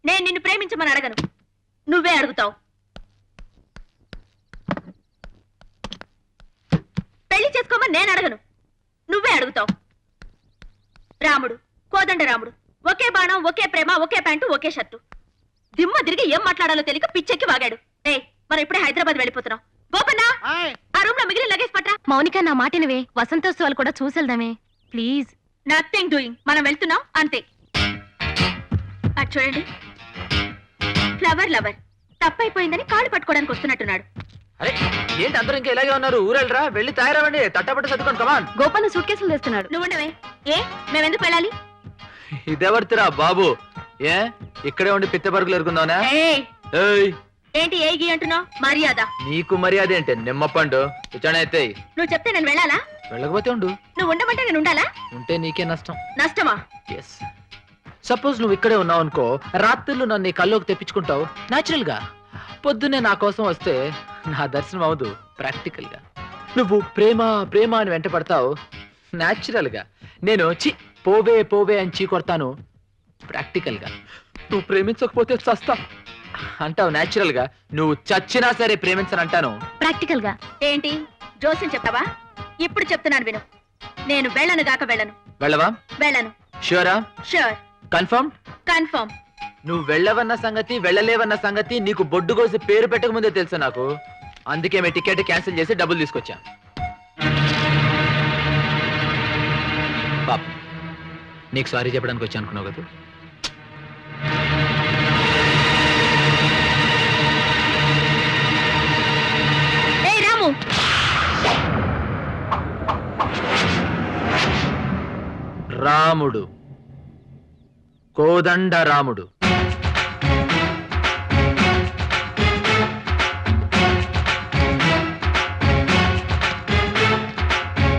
నేను నిన్ను ప్రేమించమని అడగను, నువ్వే అడుగుతావు. పెళ్లి చేసుకోమని నేను అడగను, నువ్వే అడుగుతావు. రాముడు, కోదండ రాముడు, ఒకే బాణం, ఒకే ప్రేమ, ఒకే ప్యాంటు, ఒకే షర్టు. దిమ్మ తిరిగి ఏం మాట్లాడాలో తెలియక పిచ్చెక్కి వాగాడు. మరి ఇప్పుడే హైదరాబాద్ వెళ్ళిపోతున్నావు. గోపన్న, ఆ రూమ్ లో మిగిలిన లగేజ్ పట్రా. మౌనిక, నా మాటినవే. వసంతోత్సవాలు కూడా చూసేద్దామే ప్లీజ్. నథింగ్ డూయింగ్, మనం వెళ్తున్నాం అంతే. అది చూడండి, ఫ్లవర్ లవర్ తప్పైపోయిందని కాళ్ళు పట్టుకోవడానికి వస్తున్నట్టున్నాడు. అరే ఏంటి అందరూ ఇంకా ఇలాగే ఉన్నారు? ఊరెళ్ళరా, వెళ్ళి తయారవ్వండి, తట్టపట్ట సర్దుకోండి. కమాన్. గోపన్న సూట్ కేసులు తెస్తున్నాడు. నువ్వుండవే. మేమెందుకు వెళ్ళాలి? ఇదెవర్తిరా బాబు? ఏ ఇక్కడే ఉండి పిత్త పరుగులు ఎరుకుందావునా? ఏంటి ఏగి అంటున్నావు? మర్యాద. నీకు మర్యాద ఏంటి? నిమ్మపండు అయితే నువ్వు చెప్తే నేను వెళ్ళాలా? వెళ్ళకపోతే ఉండు. నువ్వు ఉండమంటే నేను ఉండాలా? ఉంటే నీకే నష్టం. నష్టమా? ఎస్. సపోజ్ నువ్వు ఇక్కడే ఉన్నావు అనుకో, రాత్రులు నన్ను కల్లోకి తెప్పించుకుంటావు నాచురల్ గా. పొద్దున్నే నా కోసం వస్తే నా దర్శనం అవదు ప్రాక్టికల్ గా. నువ్వు ప్రేమ ప్రేమ అని వెంట పడతావు నాచురల్ గా. నేను పోవే పోవే అని చీ కొడతాను ప్రాక్టికల్ గా. నువ్వు ప్రేమించకపోతే చస్తా అంటావు నాచురల్ గా. నువ్వు చచ్చినా సరే ప్రేమించనంటాను ప్రాక్టికల్ గా. ఏంటి జోస్యం చెప్తావా? ఇప్పుడు చెప్తున్నాను విను, నేను వెళ్ళను గాక వెళ్ళను. వెళ్ళవా? వెళ్ళను. ష్యూరా? షూర్. కన్ఫర్మ్? కన్ఫర్మ్. నువ్వు వెళ్ళవన్న సంగతి వెళ్ళలేవన్న సంగతి నీకు బొడ్డు కోసి పేరు పెట్టక ముందే తెలుసు నాకు. అందుకే మీ టికెట్ క్యాన్సిల్ చేసి డబ్బులు తీసుకొచ్చా. పాప నీకు సారీ చెప్పడానికి వచ్చా అనుకున్నావు కదా. రాము, రాముడు, కోదండ రాముడు.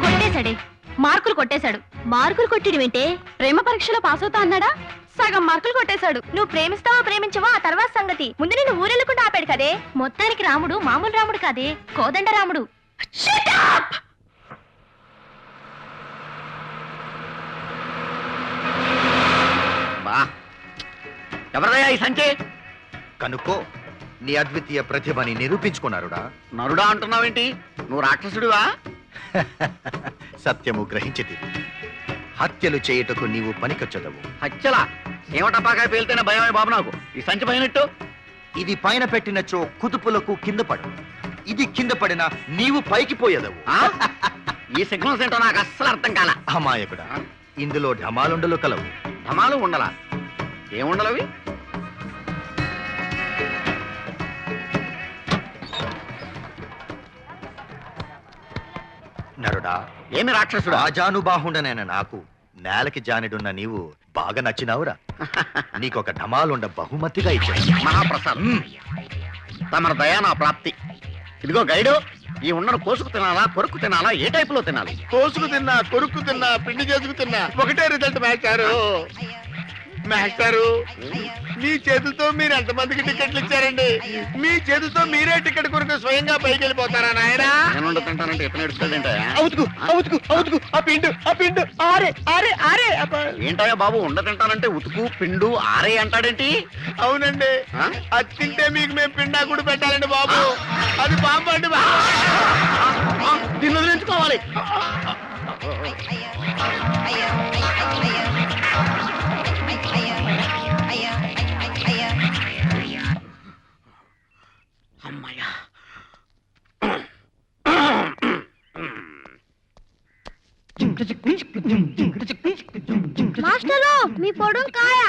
కొట్టేశాడే, మార్కులు కొట్టేశాడు. మార్కులు కొట్టడం ఏంటే? ప్రేమ పరీక్షలో పాస్ అవుతా అన్నాడా? సగం మార్కులు కొట్టేశాడు. నువ్వు ప్రేమిస్తావా ప్రేమించవా ఆ తర్వాత సంగతి. ముందు నేను ఊరెళ్ళకుండా ఆపాడు కదే. మొత్తానికి రాముడు మామూలు రాముడు కాదే, కోదండ రాముడు. ఎవరదయ్యా ఈ సంచి? కనుక్కో, నీ అద్వితీయ ప్రతిభని నిరూపించుకున్నారుడా. నరుడా అంటున్నావేంటి? నువ్వు రాక్షసుడివా? సత్యము గ్రహించితి. హత్యలు చేయుటకు నీవు పనికొచ్చదవు. హత్యలా? ఏమటపాకాయ పేలితేనే భయమే బాబు నాకు. ఈ సంచి పైనట్టు ఇది పైన పెట్టినచో కుదుపులకు కింద పడు, ఇది కింద పడినా నీవు పైకి పోయేదవు. ఈ సిగ్నల్స్ ఏంటో నాకు అస్సలు అర్థం కాల. అమాయకుడా, ఇందులో ఢమాలుండలు కలవు. ధమాలు ఉండలా? ఏముండలవి? నరుడా, ఏమి రాక్షసుడు? రాజానుబాహుండనైన నాకు నేలకి జానిడున్న నీవు బాగా నచ్చినావురా. నీకొక ఢమాలుండ బహుమతిగా ఇచ్చాను. మహాప్రసాదం. తమర దయా నా ప్రాప్తి. ఇదిగో గైడు, ఈ ఉండను కోసుకు తినాలా కొరుకు తినాలా, ఏ టైప్ లో తినాలి? కోసుకు తిన్నా, కొరుక్కు తిన్నా, పిండి చేసుకు తిన్నా ఒకటే రిజల్ట్ మాస్టారు. మాస్టారు, మీ చేతులతో మీరు ఎంతమందికి టికెట్లు ఇచ్చారండి? మీ చేతులతో మీరే టికెట్ కొరకు స్వయంగా పైకి వెళ్ళిపోతారా నాయనా? నేను తింటానంటే ఇతను ఎడుస్తాడంటే అవుతుకు అవుతుకు అవుతుకు ఆ పిండు ఆరే ఆరే ఆరే. ఏంటయ్యా బాబు, ఉండ తింటానంటే ఉతుకు పిండు ఆరే అంటాడేంటి? అవునండి, అది తింటే మీకు మేము పిండా కూడా పెట్టాలండి బాబు. అది బాబు అండి. దీన్ని వదిలించుకోవాలి. అమ్మయ్యా. మాస్టరు, మీ పొడుం కాయ.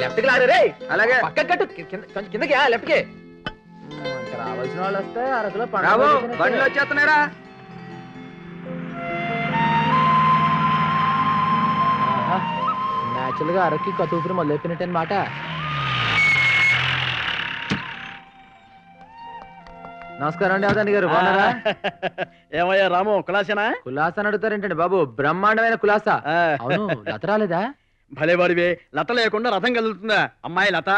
లెఫ్ట్ కి లారే. అలాగే పక్క కట్టు, కిందకి లెఫ్ట్ కి. రావాల్సిన వాళ్ళు వస్తే అరకులో బండ్లు వచ్చేస్తున్నారా? న్యాచురల్ గా అరకి కతూపురు మొదలైపోయినట్టు అనమాట. నమస్కారం అండి అవధాని గారు, బాగున్నారా? ఏమయ్యా రాము, కులాసేనా? కులాసా అడుగుతారేంటండి బాబు, బ్రహ్మాండమైన కులాసా. అవును, లత రాలేదా? భలే వాడివే, లత లేకుండా రథం కదులుతుందా? అమ్మాయి లత.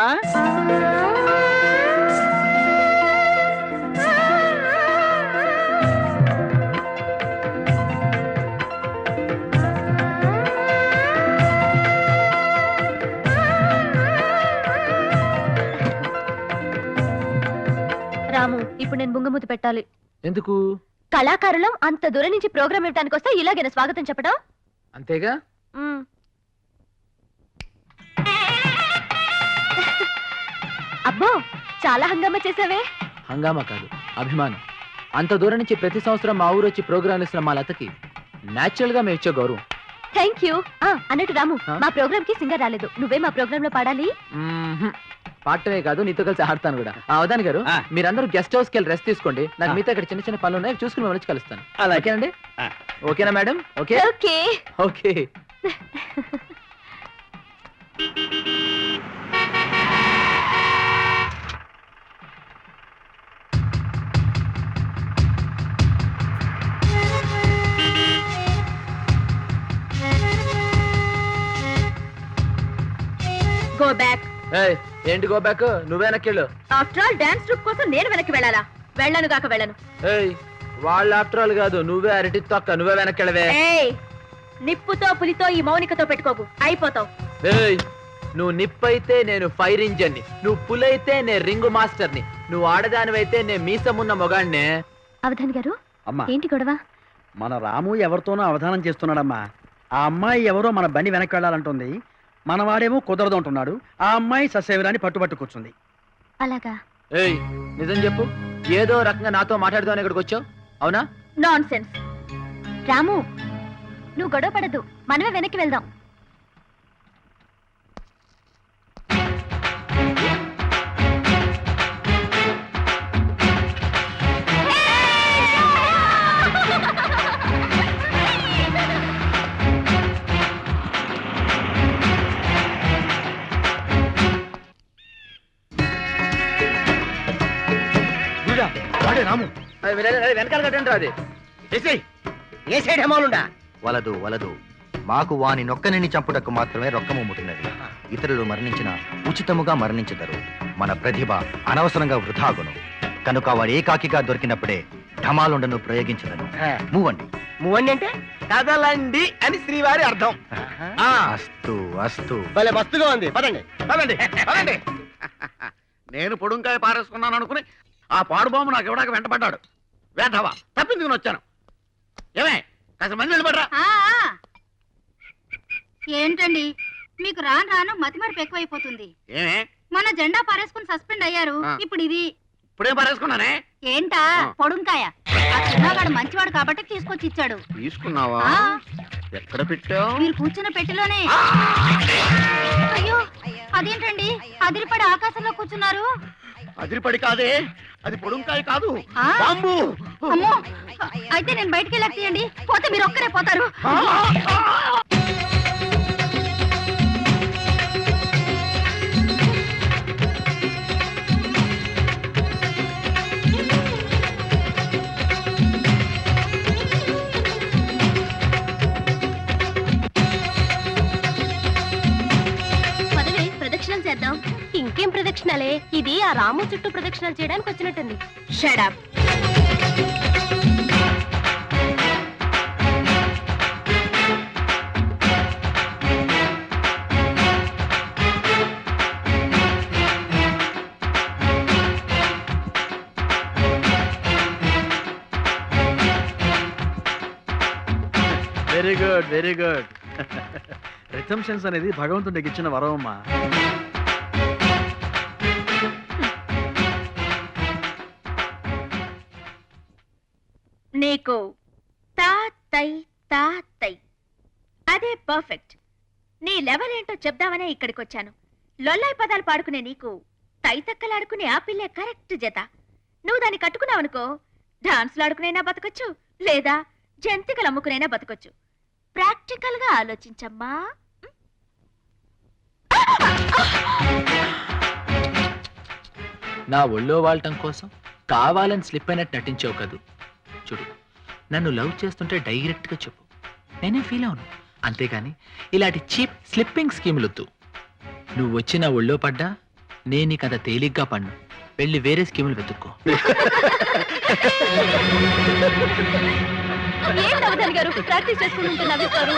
రాము ఇప్పుడు నేను బుంగమూతి పెట్టాలి. ఎందుకు? కళాకారులం అంత దూరం నుంచి ప్రోగ్రామ్ ఇవ్వడానికి వస్తే ఇలాగైనా స్వాగతం చెప్పడం? అంతేగా. మ్మ్. అబ్బో చాలా హంగామా చేసావే. హంగామా కాదు, అభిమానం. అంత దూరం నుంచి ప్రతి సంవత్సరం మా ఊరు వచ్చి ప్రోగ్రాం ఇస్తున్న మా లతకి నేచురల్ గా మేము ఇచ్చే గౌరవం. Thank you. అన్నట్టు రాము, ఆ? మా ప్రోగ్రామ్ కి సింగర్ రాలేదు. నువ్వే మా ప్రోగ్రామ్ లో పాడాలి. మ్మ్హ్మ్. పాడటమే కాదు, నీతో కలిసి ఆడతాను కూడా. అవధాని గారు, ఆ. మీరందరూ గెస్ట్ హౌస్కి వెళ్ళి రెస్ట్ తీసుకోండి. నాకు ఆ. మీతో ఇక్కడ చిన్న చిన్న పనులు ఉన్నాయి, చూసుకుని వచ్చి కలుస్తాను. అలాగే. ఓకేనండి? ఆ. ఓకేనా madam? Okay okay. Okay. Go back. ఏయ్, ఏంటి గో బ్యాక్? నువ్వే వెనక్కిళ్ళు. ఆఫ్టర్ ఆల్ డాన్స్ ట్రూప్ కోసం నేను వెనక్కి వెళ్ళాలా? వెళ్ళను గాక వెళ్ళను. ఏయ్, వాళ్ళ ఆఫ్టర్ ఆల్ కాదు, నువ్వే అరటి తొక్క, నువ్వే వెనక్కిళ్ళవే. ఏయ్, నిప్పుతో పులితో ఈ మౌనికతో పెట్టుకోకు, అయిపోతావు. ఏయ్, నువ్వు నిప్పైతే నేను ఫైర్ ఇంజన్ ని, నువ్వు పులైతే నేను రింగు మాస్టర్ ని, నువ్వు ఆడదానివైతే నేను మీసమున్న మొగాడినే. అవధాని గారు, అమ్మా, ఏంటి గొడవ? మన రాము ఎవరితోనో అవధానం చేస్తున్నాడమ్మా. ఆ అమ్మాయి ఎవరో మన బండి వెనక్కి వెళ్ళాలంటుంది. మనవాడేమో కుదరదు అంటున్నాడు. ఆ అమ్మాయి ససేవిరాని పట్టుబట్టు కూర్చుంది. అలాగా? ఏయ్, నిజం చెప్పు, ఏదో రకంగా నాతో మాట్లాడదామని ఇక్కడికి వచ్చావు, అవునా? Non sense. రాము, నువ్వు గొడవ పడద్దు, మనమే వెనక్కి వెళ్దాం. వాడే రాము. వెనకాల కట్టండి అది. ఏ సైడ్ హేమాలుండా? వలదు వలదు, మాకు వాని నొక్కనిని చంపుటకు మాత్రమే రొక్కము ముట్టినది. ఇతరులు మరణించిన ఉచితముగా మరణించదరు. మన ప్రతిభ అనవసరంగా వృధాగును. కనుక వాడు ఏకాకిగా దొరికినప్పుడే ఢమాలుండను ప్రయోగించదను. మూవండి. మూవండి అంటే కదలండి అని శ్రీవారి అర్థం. అస్తు అస్తు. భలే మస్తుగా ఉంది. పదండి పదండి పదండి. నేను పొడుంకాయ పారేసుకున్నాను అనుకుని ఆ పాడుబాము నాకు ఇవ్వడానికి వెంటపడ్డాడు. వేధవా, తప్పించుకుని వచ్చాను. ఏమే, కాస్త మంది నిలబడరా. ఏంటండి మీకు రాను రాను మతిమరుపు ఎక్కువైపోతుంది. ఏమే, మన జెండా పారేసుకుని సస్పెండ్ అయ్యారు. ఆ. ఇప్పుడు ఇది ఇప్పుడేం పారేసుకున్నానే? ఏంటా ఆ. పొడుంకాయ? ఆ చిన్నగాడు మంచివాడు కాబట్టి తీసుకొచ్చి ఇచ్చాడు. తీసుకున్నావా? ఆ. ఎక్కడ పెట్టావు? మీరు కూర్చున్న పెట్టెలోనే. అయ్యో, అదేంటండి అదిరిపడి ఆకాశంలో కూర్చున్నారు? అదిరిపడి కాదే, అది పొడుంకాయ కాదు, ఆ? బాంబు. అమ్మో, అయితే నేను బయటికి వెళ్ళాక తీయండి, పోతే మీరు ఒక్కరే పోతారు. పదవే, ప్రదక్షిణలు చేద్దాం. ఇంకేం ప్రదక్షిణలే, ఇది ఆ రాము చుట్టూ ప్రదక్షిణలు చేయడానికి వచ్చినట్టుంది. Shut up. Very good very good. Receptions అనేది భగవంతుడికి ఇచ్చిన వరం అమ్మా. నీకు తా తై తా తై అదే పర్ఫెక్ట్. నీ లెవెల్ ఏంటో చెప్దామనే ఇక్కడికి వచ్చాను. లొల్లాయి పదాలు పాడుకునే నీకు తైతక్కలాడుకునే ఆ పిల్లే కరెక్ట్ జత. నువ్వు దాన్ని కట్టుకున్నావనుకో, డాన్స్లు ఆడుకునైనా బతకొచ్చు, లేదా జంతికలు అమ్ముకునైనా బతకొచ్చు. ప్రాక్టికల్ గా ఆలోచించమ్మా. నా ఒళ్ళో వాడటం కోసం కావాలని స్లిప్ అయినట్టు నటించావు కదూ. చూడు, నన్ను లవ్ చేస్తుంటే డైరెక్ట్ గా చెప్పు, నేనే ఫీల్ అవును. అంతేగాని ఇలాంటి చీప్ స్లిప్పింగ్ స్కీములొద్దు. నువ్వు వచ్చి నా ఒళ్ళో పడ్డా నేను నీకు అంత తేలిగ్గా పడ్ను. వెళ్ళి వేరే స్కీములు వెతుక్కో. ఏంటి అవధాని గారు ప్రాక్టీస్ చేసుకుని ఉంటే నవ్విస్తారు?